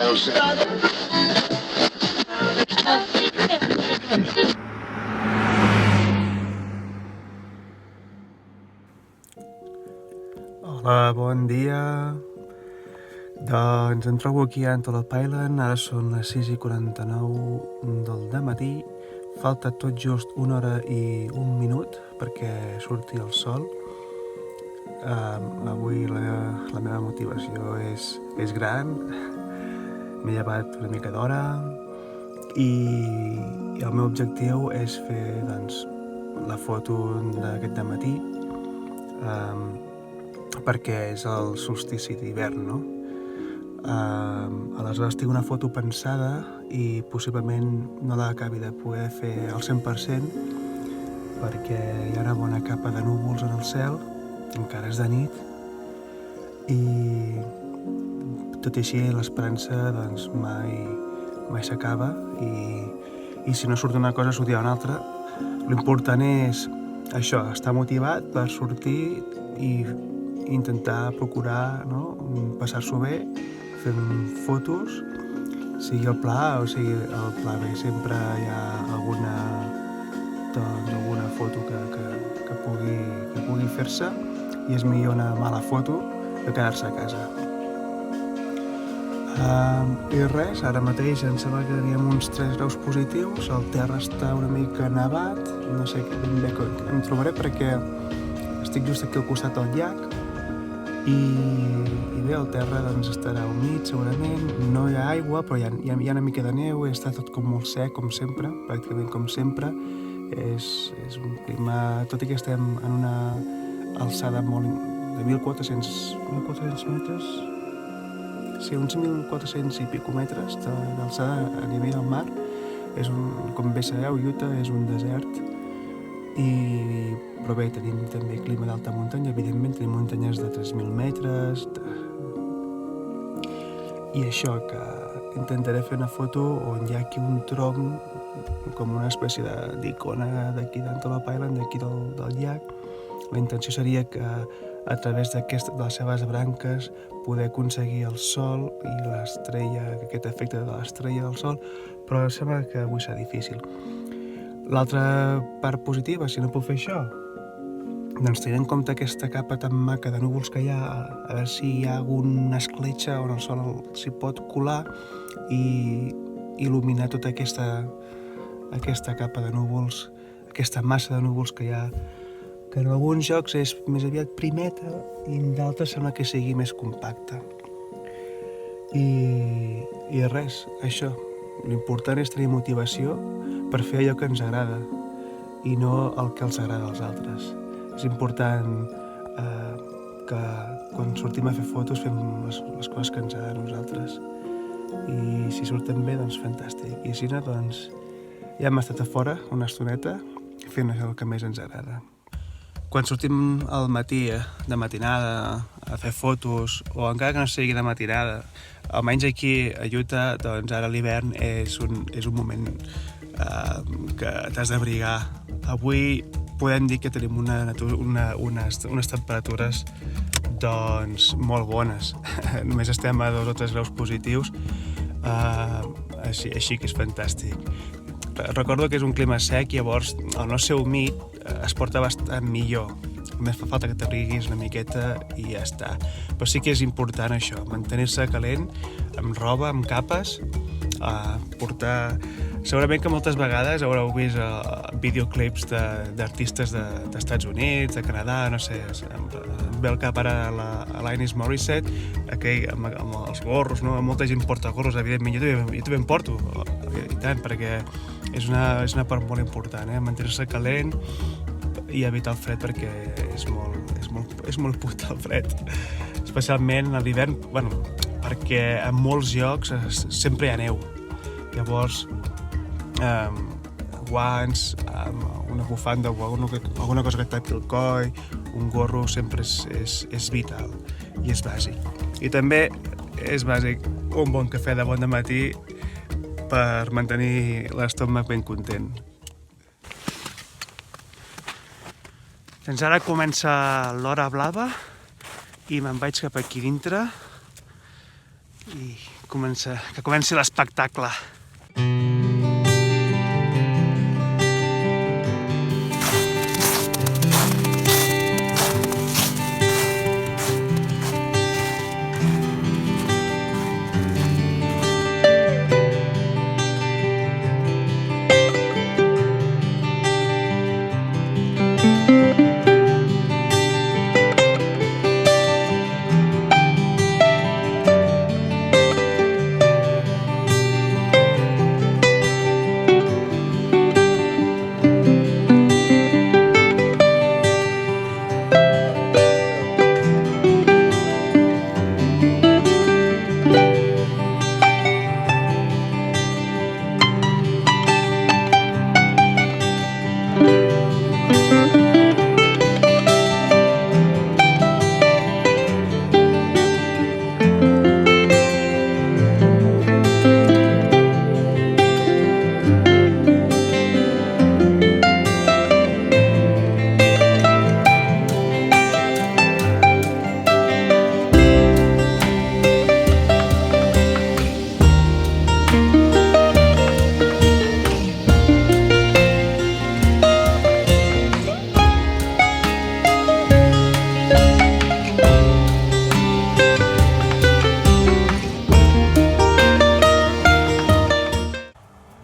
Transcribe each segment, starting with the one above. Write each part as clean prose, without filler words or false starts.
Hola, bon dia. Doncs em trobo aquí a Antelope Island, ara són les 6:49 del matí. Falta tot just 1 hora i 1 minut perquè surti el sol. Avui la meva motivació és gran. M'he llevat una mica d'hora i el meu objectiu és fer la foto d'aquest matí, perquè és el solstici d'hivern, no? Aleshores tinc una foto pensada i possiblement no l'acabi de poder fer al 100% perquè hi ha una bona capa de núvols en el cel, encara és de nit, i tot i així l'esperança mai s'acaba i si no surt una cosa sortirà una altra. L'important és això, estar motivat per sortir i intentar procurar, no, passar-s'ho bé fent fotos, sigui el pla o sigui el pla B. Sempre hi ha alguna foto que pugui fer-se i és millor una mala foto que quedar-se a casa. I res, ara mateix em sembla que teníem uns 3 graus positius, el terra està una mica nevat, no sé ben bé com em trobaré perquè estic just aquí al costat del llac i bé, el terra estarà humit segurament, no hi ha aigua però hi ha una mica de neu, està tot com molt sec com sempre, pràcticament com sempre. És un clima, tot i que estem en una alçada molt de 1.400 metres, sí, uns 1.400 i pico metres d'alçada a nivell del mar. Com bé sabeu, Utah és un desert, però bé, tenim també clima d'alta muntanya, evidentment tenim muntanyes de 3.000 metres, i això, que intentaré fer una foto on hi ha aquí un tronc com una espècie d'icona d'aquí d'Antelope Island, d'aquí del llac. La intenció seria que a través de les seves branques poder aconseguir el sol i l'estrella, aquest efecte de l'estrella del sol, però sembla que avui serà difícil. L'altra part positiva, si no puc fer això, doncs tenint en compte aquesta capa tan maca de núvols que hi ha, a veure si hi ha alguna escletxa on el sol s'hi pot colar i il·luminar tota aquesta capa de núvols, aquesta massa de núvols que hi ha, que en alguns llocs és més aviat primeta i en d'altres sembla que sigui més compacta. I res, això, l'important és tenir motivació per fer allò que ens agrada i no el que els agrada als altres. És important que quan sortim a fer fotos fem les coses que ens agraden a nosaltres i si surten bé, doncs fantàstic, i si no, doncs ja hem estat a fora una estoneta fent el que més ens agrada. Quan sortim al matí, de matinada, a fer fotos, o encara que no sigui de matinada, almenys aquí a Utah, doncs ara l'hivern és un moment que t'has d'abrigar. Avui podem dir que tenim unes temperatures doncs molt bones. Només estem a 2 o 3 graus positius, així que és fantàstic. Recordo que és un clima sec, llavors el no ser humit es porta bastant millor. Només fa falta que t'abriguis una miqueta i ja està. Però sí que és important això, mantenir-se calent, amb roba, amb capes, portar... Segurament que moltes vegades haureu vist videoclips d'artistes d'Estats Units, de Canadà, no sé, em ve al cap ara l'Alanis Morissette, aquell amb els gorros, no? Molta gent porta gorros, evidentment, jo també en porto, i tant, perquè és una part molt important, mantenir-se calent i evitar el fred, perquè és molt puta el fred, especialment a l'hivern, perquè en molts llocs sempre hi ha neu, llavors guants, una bufanda o alguna cosa que et tapi el coll, un gorro sempre és vital i és bàsic. I també és bàsic un bon cafè de bon dematí per mantenir l'estómac ben content. Doncs ara comença l'hora blava i me'n vaig cap aquí dintre i que comenci l'espectacle.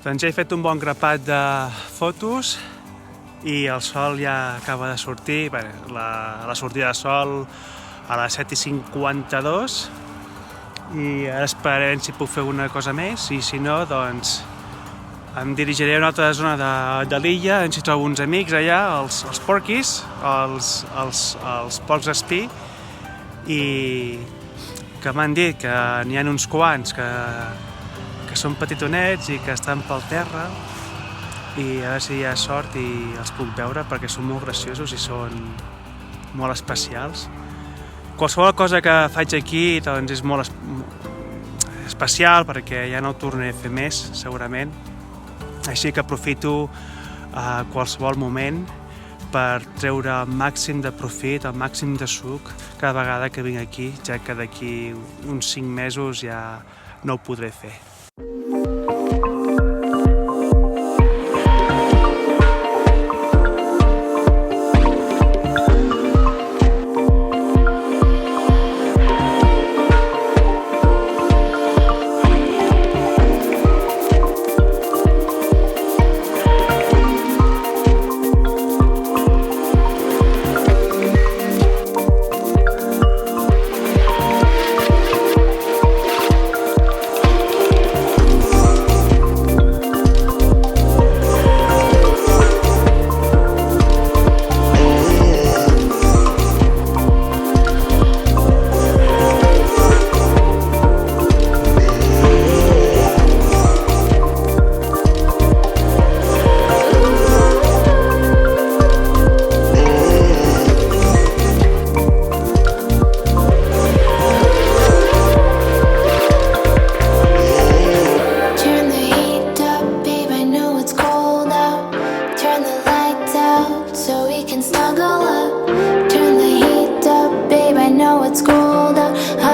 Doncs ja he fet un bon grapat de fotos i el sol ja acaba de sortir. Bé, la sortida de sol a les 7:52 i ara esperarem si puc fer alguna cosa més i si no, doncs em dirigiré a una altra zona de l'illa on si trobo uns amics allà, els porquis, els porcs espí, i que m'han dit que n'hi ha uns quants que són petitonets i que estan pel terra, i a veure si hi ha sort i els puc veure perquè són molt graciosos i són molt especials. Qualsevol cosa que faig aquí doncs és molt especial perquè ja no ho tornaré a fer més segurament, així que aprofito qualsevol moment per treure el màxim de profit, el màxim de suc cada vegada que vinc aquí, ja que d'aquí uns 5 mesos ja no ho podré fer. It's cold out.